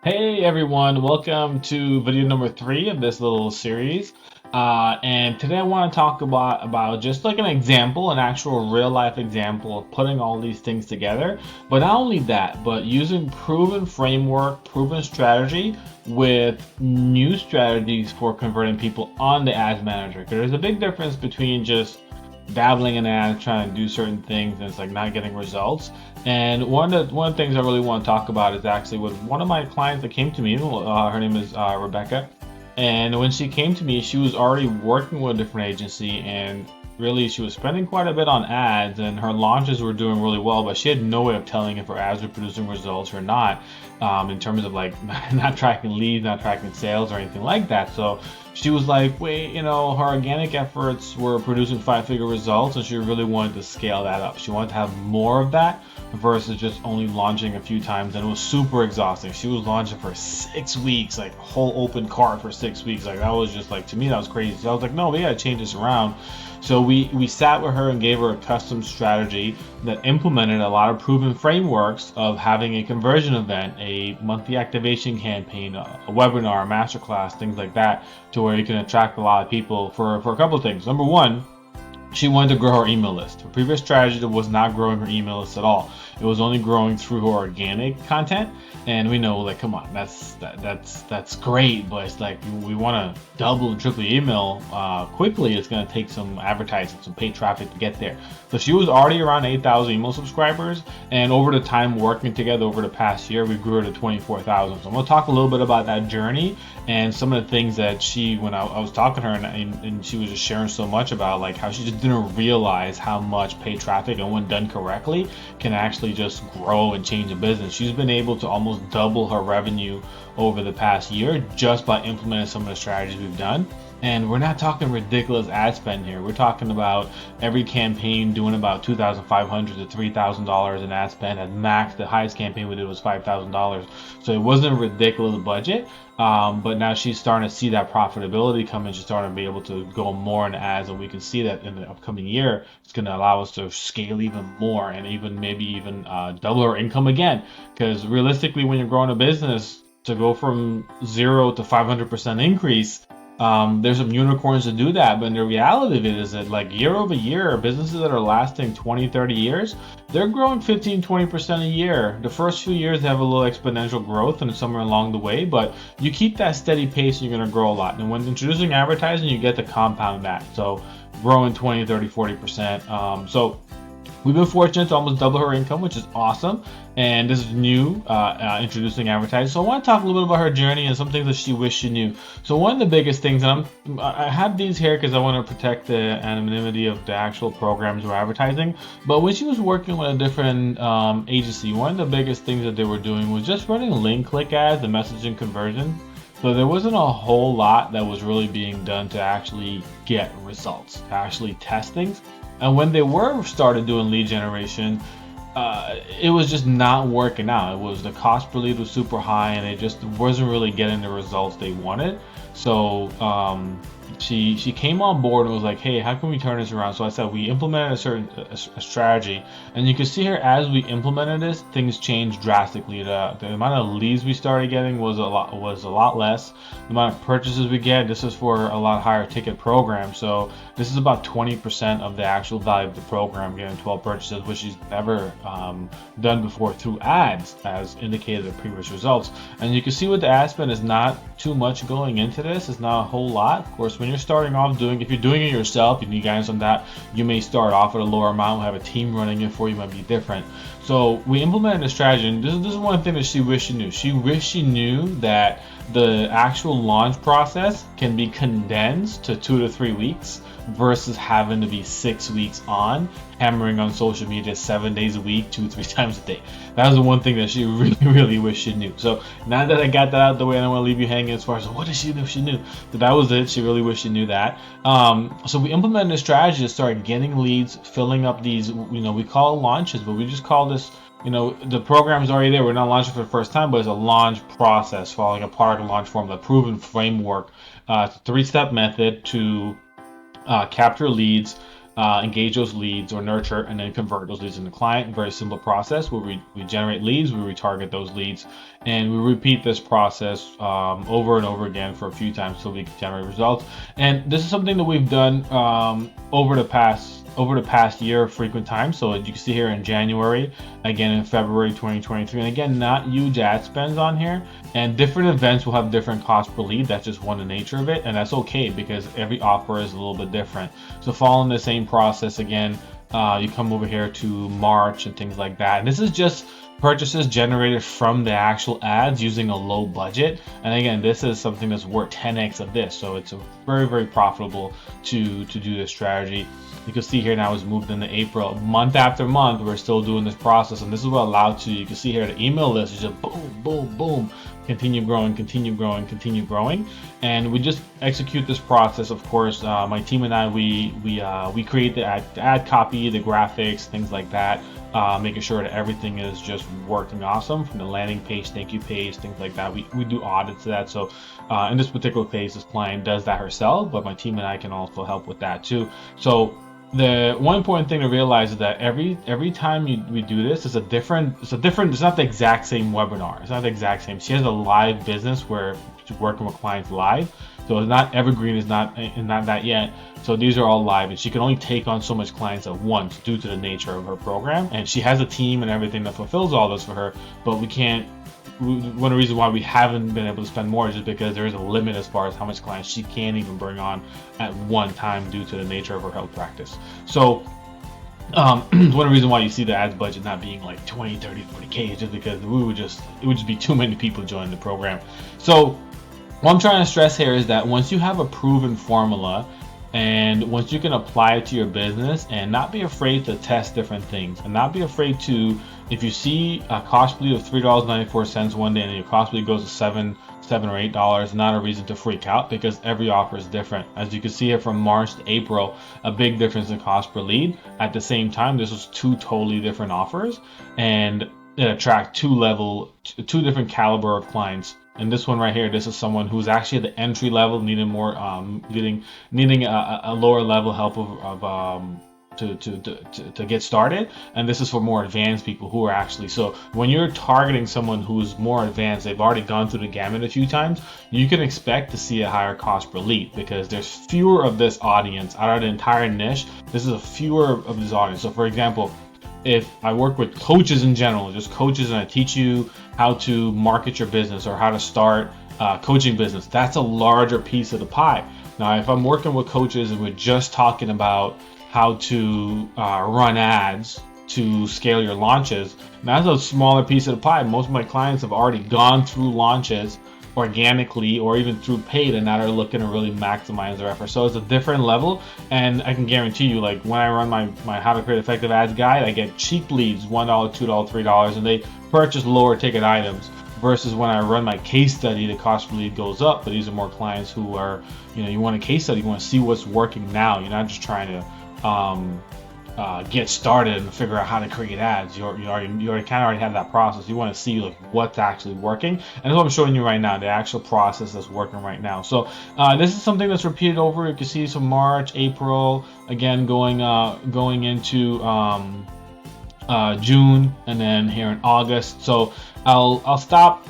Hey everyone, welcome to video number 3 of this little series. And today I want to talk about just like an example, an actual real life example of putting all these things together. But not only that, but using proven framework, proven strategy with new strategies for converting people on the ads manager. Because there's a big difference between just dabbling in ads, trying to do certain things, and it's like not getting results. And one of the things I really want to talk about is actually with one of my clients that came to me. Her name is Rebecca, and when she came to me, she was already working with a different agency, and really she was spending quite a bit on ads, and her launches were doing really well, but she had no way of telling if her ads were producing results or not, in terms of like not tracking leads, not tracking sales or anything like that. So she was like, wait, her organic efforts were producing five-figure results, and she really wanted to scale that up. She wanted to have more of that versus just only launching a few times, and it was super exhausting. She was launching for 6 weeks, like whole open cart for 6 weeks. Like that was just like, to me, that was crazy. So I was like, no, we gotta change this around. So we sat with her and gave her a custom strategy that implemented a lot of proven frameworks of having a conversion event, a monthly activation campaign, a webinar, a masterclass, things like that, to where you can attract a lot of people for a couple of things. Number one, she wanted to grow her email list. Her previous strategy was not growing her email list at all. It was only growing through her organic content. And we know, like, come on, that's great, but it's like we want to double and triple email quickly. It's going to take some advertising, some paid traffic to get there. So she was already around 8,000 email subscribers, and over the time working together over the past year, we grew her to 24,000. So I'm going to talk a little bit about that journey and some of the things that when I was talking to her, and she was just sharing so much about like how she just didn't realize how much paid traffic, and when done correctly, can actually just grow and change a business. She's been able to almost double her revenue over the past year just by implementing some of the strategies we've done. And we're not talking ridiculous ad spend here. We're talking about every campaign doing about $2,500 to $3,000 in ad spend at max. The highest campaign we did was $5,000. So it wasn't a ridiculous budget. But now she's starting to see that profitability come in. She's starting to be able to go more in ads, and we can see that in the upcoming year, it's going to allow us to scale even more and maybe even double our income again. Because realistically, when you're growing a business, to go from 0 to 500% increase, there's some unicorns to do that, but the reality of it is that like year over year, businesses that are lasting 20, 30 years, they're growing 15, 20% a year. The first few years they have a little exponential growth and somewhere along the way, but you keep that steady pace and you're going to grow a lot. And when introducing advertising, you get to compound that. So growing 20, 30, 40%. So we've been fortunate to almost double her income, which is awesome. And this is new, introducing advertising. So I want to talk a little bit about her journey and some things that she wished she knew. So one of the biggest things, and I have these here because I want to protect the anonymity of the actual programs we're advertising. But when she was working with a different agency, one of the biggest things that they were doing was just running link click ads and messaging conversion. So there wasn't a whole lot that was really being done to actually get results, to actually test things. And when they were started doing lead generation, it was just not working out. It was the cost per lead was super high, and it just wasn't really getting the results they wanted. So she came on board and was like, hey, how can we turn this around? So I said we implemented a strategy, and you can see here as we implemented this, things changed drastically. The amount of leads we started getting was a lot less. The amount of purchases we get, this is for a lot higher ticket program. So this is about 20% of the actual value of the program, getting 12 purchases, which she's never done before through ads, as indicated in previous results. And you can see with the ad spend is not too much going into this. It's not a whole lot. Of course, when you're starting off if you're doing it yourself, you need guidance on that, you may start off at a lower amount, have a team running it for you, might be different. So we implemented a strategy, and this is one thing that she wished she knew. She wished she knew that the actual launch process can be condensed to 2 to 3 weeks versus having to be 6 weeks on, hammering on social media 7 days a week, 2, 3 times a day. That was the one thing that she really, really wished she knew. So now that I got that out of the way, I don't want to leave you hanging as far as what did she know she knew. So that was it. She really wished she knew that. So we implemented a strategy to start getting leads, filling up these, we call it launches, but we just call this, the program's already there. We're not launching for the first time, but it's a launch process following a product launch formula, proven framework. It's a 3-step method to capture leads, engage those leads or nurture and then convert those leads into client. Very simple process where we generate leads, we retarget those leads, and we repeat this process over and over again for a few times so we can generate results. And this is something that we've done over the past year frequent times. So you can see here in January, again in February 2023, and again, not huge ad spends on here. And different events will have different cost per lead. That's just one of the nature of it, and that's okay because every offer is a little bit different. So following the same process again, you come over here to March and things like that. And this is just purchases generated from the actual ads using a low budget. And again, this is something that's worth 10x of this. So it's very, very profitable to do this strategy. You can see here now it's moved into April. Month after month, we're still doing this process. And this is what allowed to, you can see here, the email list is just boom, boom, boom. Continue growing, continue growing, continue growing. And we just execute this process. Of course, my team and I, we create the ad copy, the graphics, things like that. Making sure that everything is just working awesome from the landing page, thank you page, things like that. We do audits of that. So in this particular case, this client does that herself, but my team and I can also help with that too. So the one important thing to realize is that every time we do this, it's not the exact same webinar. It's not the exact same. She has a live business where she's working with clients live. So it's not evergreen, is not that yet. So these are all live, and she can only take on so much clients at once due to the nature of her program. And she has a team and everything that fulfills all this for her, but we can't. One of the reasons why we haven't been able to spend more is just because there is a limit as far as how much clients she can even bring on at one time due to the nature of her health practice. So one of the reasons why you see the ads budget not being like 20, 30, 40K is just because it would just be too many people joining the program. So what I'm trying to stress here is that once you have a proven formula and once you can apply it to your business and not be afraid to test different things and not be afraid to, if you see a cost per lead of $3.94 one day and your cost per lead goes to $7 or $8, not a reason to freak out because every offer is different. As you can see here from March to April, a big difference in cost per lead. At the same time, this was two totally different offers and it attract two different caliber of clients. And this one right here, this is someone who's actually at the entry level, needing more, needing a lower level help to get started. And this is for more advanced people who are actually, so when you're targeting someone who's more advanced, they've already gone through the gamut a few times, you can expect to see a higher cost per lead because there's fewer of this audience out of the entire niche. This is a fewer of this audience. So for example, if I work with coaches in general, just coaches, and I teach you how to market your business or how to start coaching business, that's a larger piece of the pie. Now, if I'm working with coaches and we're just talking about how to run ads to scale your launches, that's a smaller piece of the pie. Most of my clients have already gone through launches organically or even through paid and now they're looking to really maximize their effort. So it's a different level, and I can guarantee you, like when I run my how to create effective ads guide, I get cheap leads, $1, $2, $3, and they purchase lower ticket items versus when I run my case study, the cost per lead goes up. But these are more clients who are, you want a case study, you want to see what's working now. You're not just trying to get started and figure out how to create ads. You already have that process. You want to see like what's actually working, and that's what I'm showing you right now, the actual process that's working right now. So this is something that's repeated over. You can see some March, April, again going into June, and then here in August. So I'll stop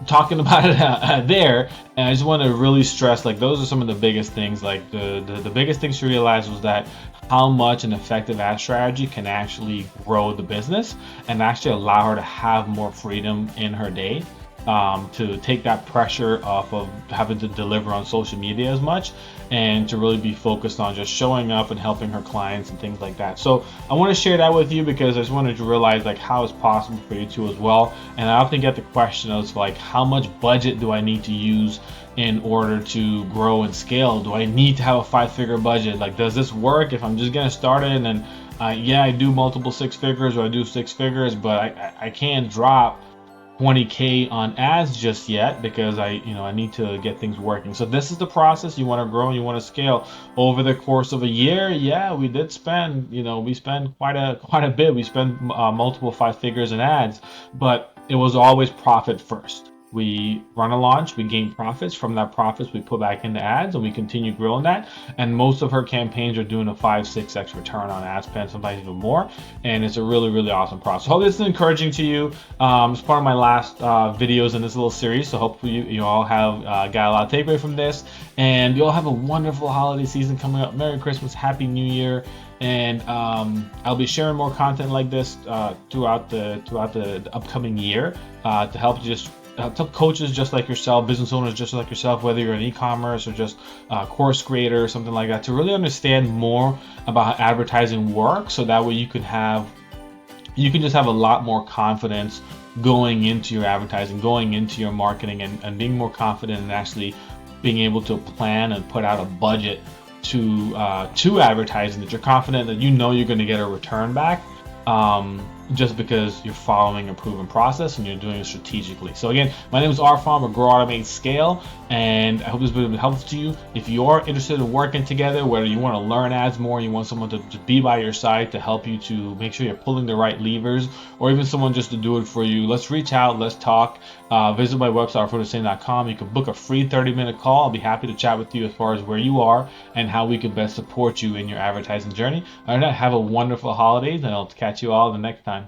talking about it there, and I just want to really stress, like, those are some of the biggest things. Like the biggest things to realize was that how much an effective ad strategy can actually grow the business and actually allow her to have more freedom in her day, to take that pressure off of having to deliver on social media as much and to really be focused on just showing up and helping her clients and things like that. So I want to share that with you because I just wanted to realize like how it's possible for you too as well. And I often get the question of like, how much budget do I need to use in order to grow and scale? Do I need to have a 5-figure budget? Like, does this work if I'm just getting started? And then yeah, I do multiple 6 figures or I do 6 figures, but I can't drop 20K on ads just yet because I need to get things working. So this is the process. You want to grow and you want to scale over the course of a year. Yeah, we did spend, we spend quite a bit. We spend multiple 5 figures in ads, but it was always profit first. we run a launch, we gain profits. From that profits, we put back into ads, and we continue growing that. And most of her campaigns are doing a 5-6x return on ad spend, sometimes even more. And it's a really, really awesome process. Hope this is encouraging to you. It's part of my last videos in this little series, so hopefully you all have got a lot of takeaway from this, and you all have a wonderful holiday season coming up. Merry Christmas, Happy New Year, and I'll be sharing more content like this throughout the upcoming year to help coaches just like yourself, business owners just like yourself, whether you're in e-commerce or just a course creator or something like that, to really understand more about how advertising works, so that way you can just have a lot more confidence going into your advertising, going into your marketing, and being more confident in actually being able to plan and put out a budget to advertising, that you're confident that you're going to get a return back, just because you're following a proven process and you're doing it strategically. So again, my name is Arfan. We're Grow, Automate, Scale, and I hope this video helps to you. If you are interested in working together, whether you want to learn ads more, you want someone to be by your side to help you to make sure you're pulling the right levers, or even someone just to do it for you, let's reach out, let's talk. Visit my website, arfanhusain.com. You can book a free 30-minute call. I'll be happy to chat with you as far as where you are and how we can best support you in your advertising journey. All right, have a wonderful holidays, and I'll catch you all the next time.